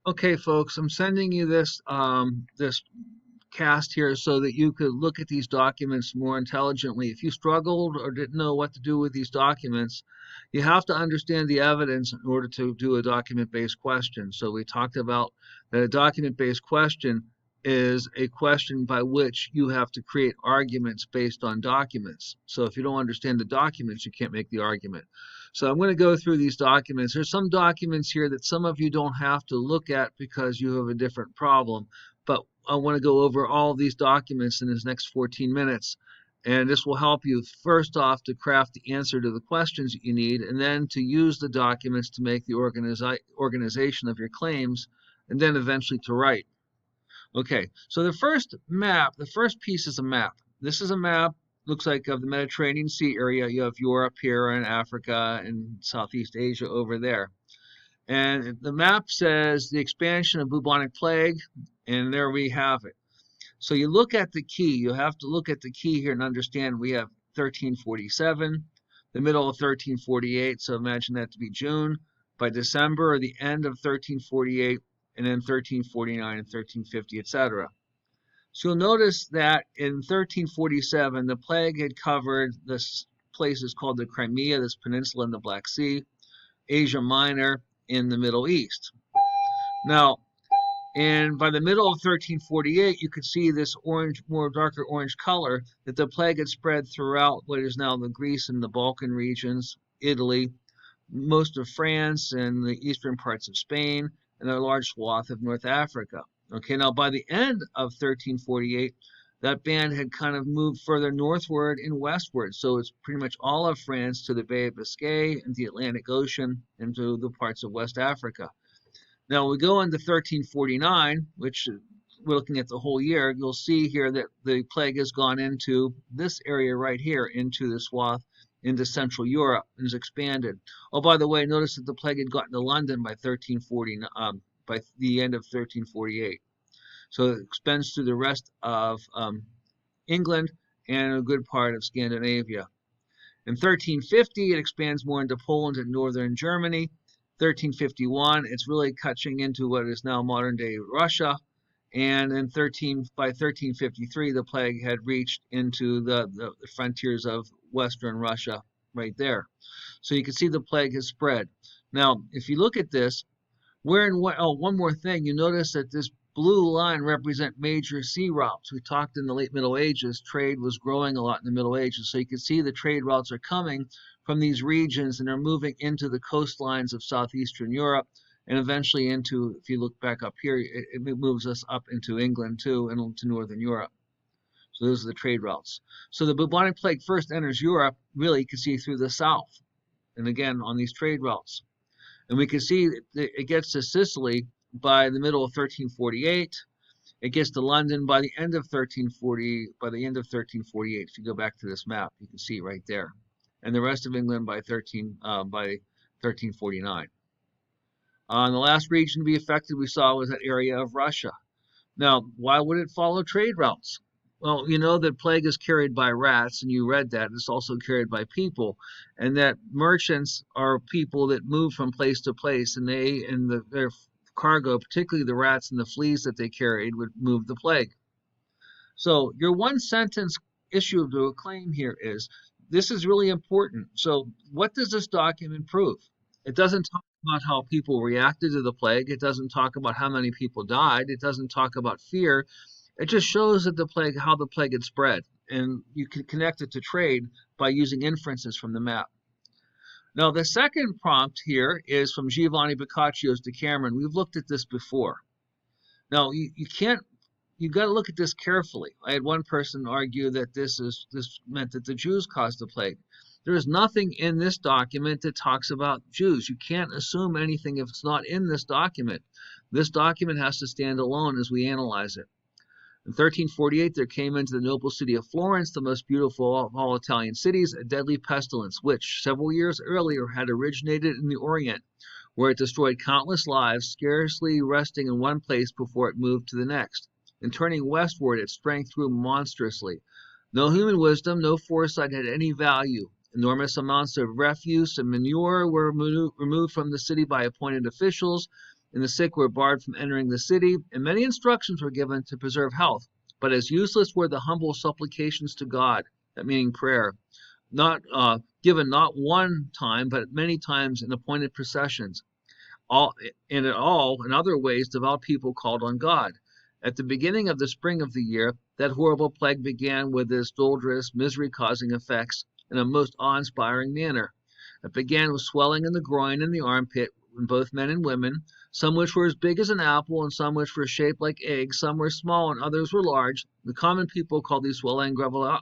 Okay, folks, I'm sending you this cast here so that you could look at these documents more intelligently. If you struggled or didn't know what to do with these documents, you have to understand the evidence in order to do a document-based question. So we talked about that a document-based question is a question by which you have to create arguments based on documents. So if you don't understand the documents, you can't make the argument. So I'm going to go through these documents. There's some documents here that some of you don't have to look at because you have a different problem, but I want to go over all these documents in this next 14 minutes. And this will help you, first off, to craft the answer to the questions that you need, and then to use the documents to make the organization of your claims, and then eventually to write. Okay, so the first piece is a map. This is a map, looks like of the Mediterranean Sea area. You have Europe here and Africa and Southeast Asia over there. And the map says the expansion of bubonic plague, and there we have it. So you look at the key. You have to look at the key here and understand we have 1347, the middle of 1348, so imagine that to be June. By December or the end of 1348, and then 1349 and 1350, etc. So you'll notice that in 1347, the plague had covered this places called the Crimea, this peninsula in the Black Sea, Asia Minor, in the Middle East. Now, and by the middle of 1348, you could see this orange, more darker orange color, that the plague had spread throughout what is now the Greece and the Balkan regions, Italy, most of France and the eastern parts of Spain, and a large swath of North Africa. Okay, now by the end of 1348, that band had kind of moved further northward and westward. So it's pretty much all of France to the Bay of Biscay and the Atlantic Ocean and to the parts of West Africa. Now we go into 1349, which we're looking at the whole year. You'll see here that the plague has gone into this area right here, into the swath into Central Europe, and has expanded. Oh, by the way, notice that the plague had gotten to London by by the end of 1348. So it extends through the rest of England and a good part of Scandinavia. In 1350, it expands more into Poland and northern Germany. 1351, it's really catching into what is now modern-day Russia. And in by 1353, the plague had reached into the frontiers of Western Russia right there. So you can see the plague has spread. Now, if you look at this, one more thing, you notice that this blue line represent major sea routes. We talked in the late Middle Ages, trade was growing a lot in the Middle Ages. So you can see the trade routes are coming from these regions and are moving into the coastlines of southeastern Europe and eventually into, if you look back up here, it moves us up into England too and into northern Europe. So those are the trade routes. So the bubonic plague first enters Europe, really you can see through the south, and again on these trade routes. And we can see it gets to Sicily by the middle of 1348. It gets to London by the end of 1348. If you go back to this map, you can see right there. And the rest of England by 1349. The last region to be affected we saw was that area of Russia. Now, why would it follow trade routes? Well, you know that plague is carried by rats, and you read that. It's also carried by people, and that merchants are people that move from place to place, and their cargo, particularly the rats and the fleas that they carried, would move the plague. So your one sentence issue to a claim here is, this is really important. So what does this document prove? It doesn't talk about how people reacted to the plague. It doesn't talk about how many people died. It doesn't talk about fear. It just shows that how the plague had spread, and you can connect it to trade by using inferences from the map. Now, the second prompt here is from Giovanni Boccaccio's Decameron. We've looked at this before. Now, you got to look at this carefully. I had one person argue that this meant that the Jews caused the plague. There is nothing in this document that talks about Jews. You can't assume anything if it's not in this document. This document has to stand alone as we analyze it. In 1348, there came into the noble city of Florence, the most beautiful of all Italian cities, a deadly pestilence, which several years earlier had originated in the Orient, where it destroyed countless lives, scarcely resting in one place before it moved to the next. And turning westward, its strength grew monstrously. No human wisdom, no foresight had any value. Enormous amounts of refuse and manure were removed from the city by appointed officials, and the sick were barred from entering the city, and many instructions were given to preserve health. But as useless were the humble supplications to God, that meaning prayer, not given not one time, but many times in appointed processions. All and in all, in other ways, devout people called on God. At the beginning of the spring of the year, that horrible plague began with its dolorous, misery-causing effects in a most awe-inspiring manner. It began with swelling in the groin and the armpit in both men and women, some which were as big as an apple, and some which were shaped like eggs. Some were small, and others were large. The common people called these swelling gravicocculi.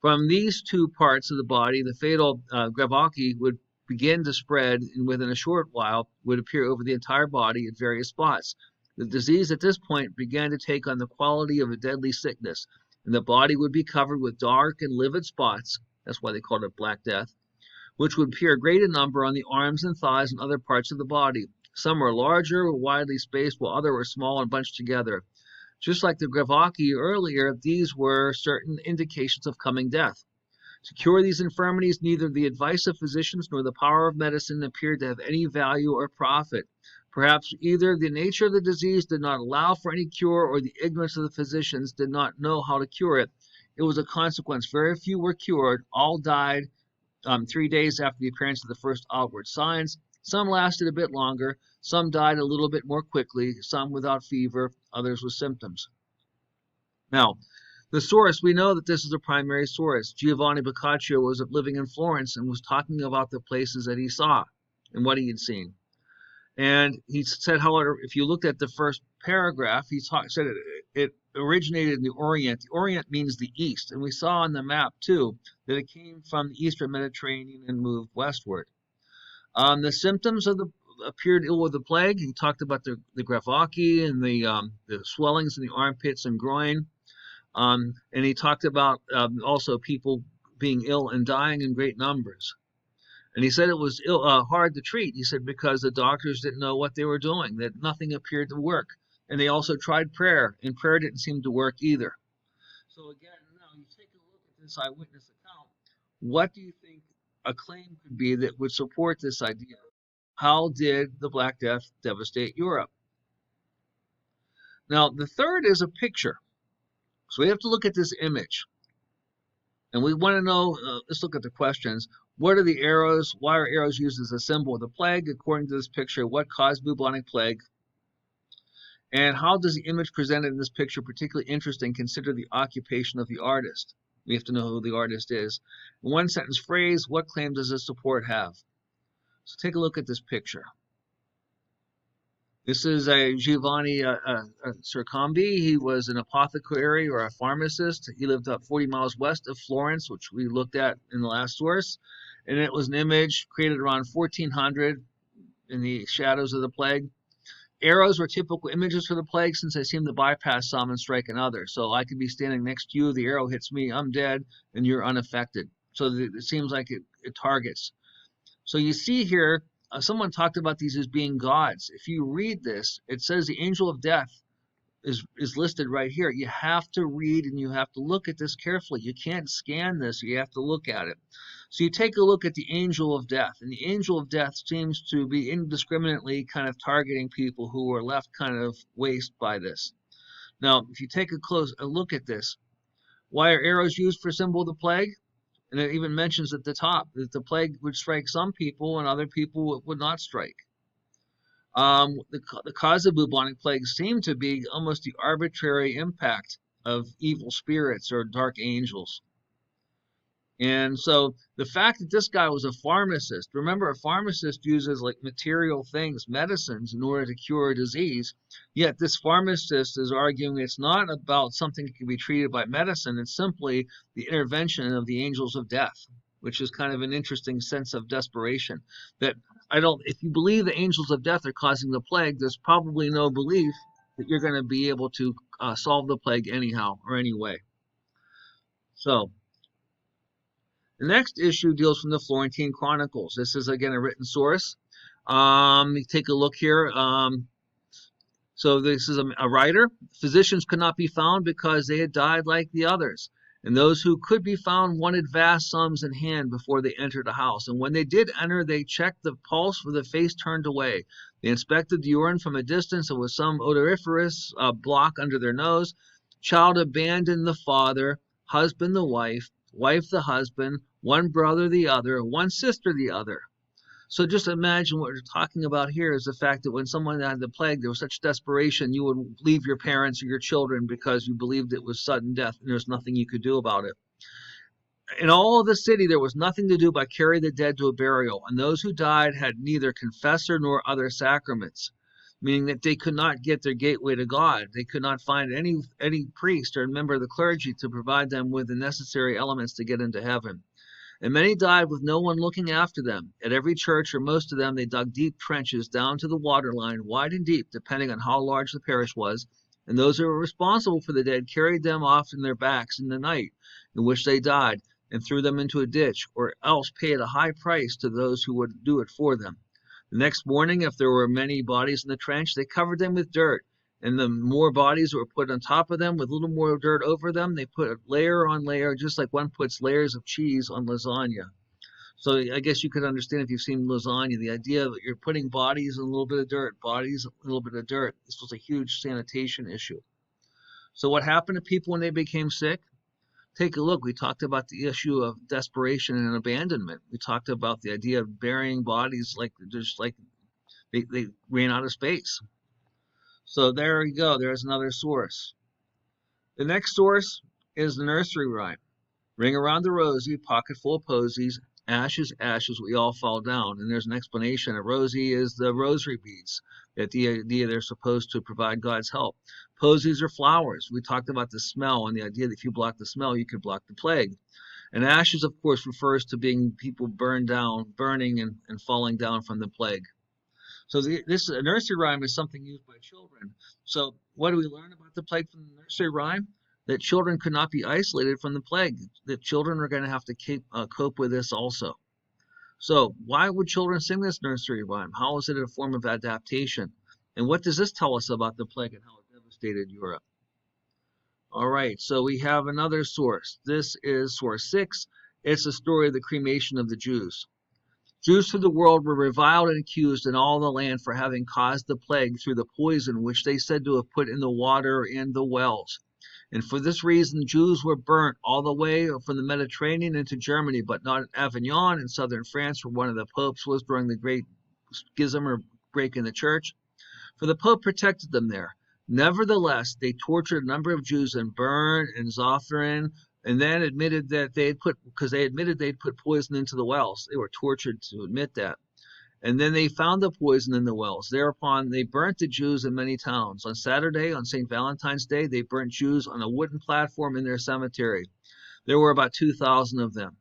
From these two parts of the body, the fatal gravocchi would begin to spread, and within a short while would appear over the entire body at various spots. The disease at this point began to take on the quality of a deadly sickness, and the body would be covered with dark and livid spots. That's why they called it Black Death, which would appear great in number on the arms and thighs and other parts of the body. Some were larger, widely spaced, while others were small and bunched together. Just like the gravocchi earlier, these were certain indications of coming death. To cure these infirmities, neither the advice of physicians nor the power of medicine appeared to have any value or profit. Perhaps either the nature of the disease did not allow for any cure, or the ignorance of the physicians did not know how to cure it. It was a consequence. Very few were cured. All died 3 days after the appearance of the first outward signs. Some lasted a bit longer. Some died a little bit more quickly. Some without fever. Others with symptoms. Now, the source, we know that this is a primary source. Giovanni Boccaccio was living in Florence and was talking about the places that he saw and what he had seen. And he said, however, if you looked at the first paragraph, he said it originated in the Orient. The Orient means the East. And we saw on the map, too, that it came from the Eastern Mediterranean and moved westward. The symptoms of the appeared ill with the plague. He talked about the gravocchi and the swellings in the armpits and groin. And he talked about also people being ill and dying in great numbers. And he said it was hard to treat. He said because the doctors didn't know what they were doing, that nothing appeared to work. And they also tried prayer, and prayer didn't seem to work either. So again, now you take a look at this eyewitness account. What do you think a claim could be that would support this idea? How did the Black Death devastate Europe? Now, the third is a picture. So we have to look at this image. And we want to know, let's look at the questions. What are the arrows? Why are arrows used as a symbol of the plague? According to this picture, what caused bubonic plague? And how does the image presented in this picture particularly interesting consider the occupation of the artist? We have to know who the artist is. In one sentence phrase, what claim does this support have? So take a look at this picture. This is a Giovanni Cercambi. He was an apothecary or a pharmacist. He lived up 40 miles west of Florence, which we looked at in the last source. And it was an image created around 1400 in the shadows of the plague. Arrows were typical images for the plague since they seem to bypass some and strike another. So I could be standing next to you, the arrow hits me, I'm dead, and you're unaffected. So it seems like it targets. So you see here, someone talked about these as being gods. If you read this, it says the angel of death is listed right here. You have to read and you have to look at this carefully. You can't scan this, you have to look at it. So you take a look at the angel of death, and the angel of death seems to be indiscriminately kind of targeting people who are left kind of waste by this. Now, if you take a look at this, why are arrows used for symbol of the plague? And it even mentions at the top that the plague would strike some people and other people it would not strike. The cause of bubonic plague seemed to be almost the arbitrary impact of evil spirits or dark angels. And so the fact that this guy was a pharmacist, remember a pharmacist uses like material things, medicines, in order to cure a disease, yet this pharmacist is arguing it's not about something that can be treated by medicine, it's simply the intervention of the angels of death, which is kind of an interesting sense of desperation. That if you believe the angels of death are causing the plague, there's probably no belief that you're going to be able to solve the plague anyhow or anyway. So the next issue deals from the Florentine Chronicles. This is, again, a written source. Take a look here. So this is a writer. Physicians could not be found because they had died like the others. And those who could be found wanted vast sums in hand before they entered a house. And when they did enter, they checked the pulse with the face turned away. They inspected the urine from a distance and with some odoriferous block under their nose. Child abandoned the father, husband the wife, wife the husband, one brother the other, one sister the other. So just imagine what we're talking about here is the fact that when someone had the plague, there was such desperation, you would leave your parents or your children because you believed it was sudden death and there's nothing you could do about it. In all of the city, there was nothing to do but carry the dead to a burial, and those who died had neither confessor nor other sacraments, meaning that they could not get their gateway to God. They could not find any priest or member of the clergy to provide them with the necessary elements to get into heaven. And many died with no one looking after them. At every church, or most of them, they dug deep trenches down to the waterline, wide and deep, depending on how large the parish was. And those who were responsible for the dead carried them off in their backs in the night in which they died, and threw them into a ditch, or else paid a high price to those who would do it for them. The next morning, if there were many bodies in the trench, they covered them with dirt. And the more bodies were put on top of them with a little more dirt over them, they put layer on layer, just like one puts layers of cheese on lasagna. So I guess you could understand if you've seen lasagna, the idea that you're putting bodies in a little bit of dirt, bodies, a little bit of dirt. This was a huge sanitation issue. So what happened to people when they became sick? Take a look. We talked about the issue of desperation and abandonment. We talked about the idea of burying bodies like just like they ran out of space. So there we go. There's another source. The next source is the nursery rhyme. Ring around the rosy, pocket full of posies, ashes, ashes, we all fall down. And there's an explanation. A rosy is the rosary beads, that the idea they're supposed to provide God's help. Posies are flowers. We talked about the smell and the idea that if you block the smell, you could block the plague. And ashes, of course, refers to being people burned down, burning and falling down from the plague. So this nursery rhyme is something used by children. So what do we learn about the plague from the nursery rhyme? That children could not be isolated from the plague. That children are going to have to cope with this also. So why would children sing this nursery rhyme? How is it a form of adaptation? And what does this tell us about the plague and how it devastated Europe? All right, so we have another source. This is source 6. It's the story of the cremation of the Jews. Jews through the world were reviled and accused in all the land for having caused the plague through the poison which they said to have put in the water in the wells. And for this reason, Jews were burnt all the way from the Mediterranean into Germany, but not in Avignon in southern France, where one of the popes was during the Great Schism or break in the church. For the Pope protected them there. Nevertheless, they tortured a number of Jews in Bern and Zophrin, and then admitted that because they admitted they'd put poison into the wells. They were tortured to admit that. And then they found the poison in the wells. Thereupon, they burnt the Jews in many towns. On Saturday, on St. Valentine's Day, they burnt Jews on a wooden platform in their cemetery. There were about 2,000 of them.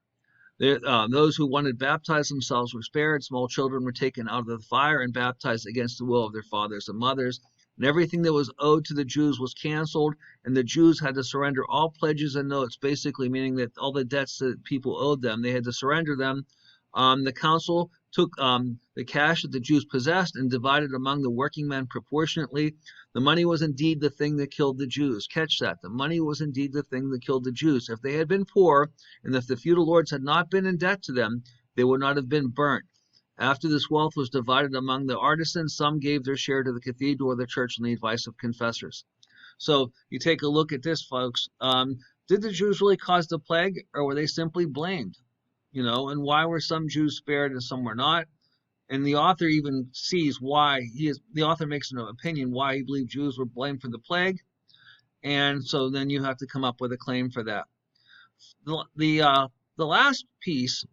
Those who wanted to baptize themselves were spared. Small children were taken out of the fire and baptized against the will of their fathers and mothers. And everything that was owed to the Jews was canceled, and the Jews had to surrender all pledges and notes, basically meaning that all the debts that people owed them, they had to surrender them. The council took the cash that the Jews possessed and divided among the working men proportionately. The money was indeed the thing that killed the Jews. Catch that. The money was indeed the thing that killed the Jews. If they had been poor, and if the feudal lords had not been in debt to them, they would not have been burnt. After this wealth was divided among the artisans, some gave their share to the cathedral or the church on the advice of confessors. So you take a look at this, folks. Did the Jews really cause the plague, or were they simply blamed? And why were some Jews spared and some were not? And the author even sees why the author makes an opinion why he believed Jews were blamed for the plague. And so then you have to come up with a claim for that. The last piece,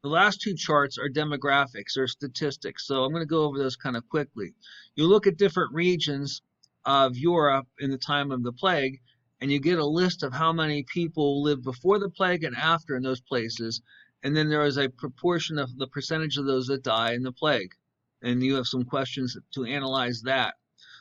the last two charts are demographics or statistics. So I'm going to go over those kind of quickly. You look at different regions of Europe in the time of the plague, and you get a list of how many people lived before the plague and after in those places. And then there is a proportion of the percentage of those that die in the plague. And you have some questions to analyze that.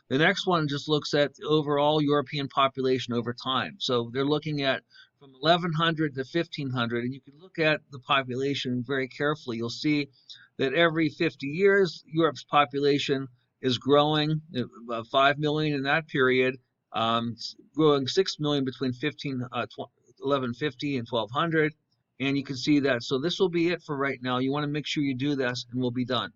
The next one just looks at the overall European population over time. So they're looking at from 1100 to 1500, and you can look at the population very carefully. You'll see that every 50 years, Europe's population is growing, about 5 million in that period, growing 6 million between 1150 and 1200. And you can see that. So this will be it for right now. You want to make sure you do this and we'll be done.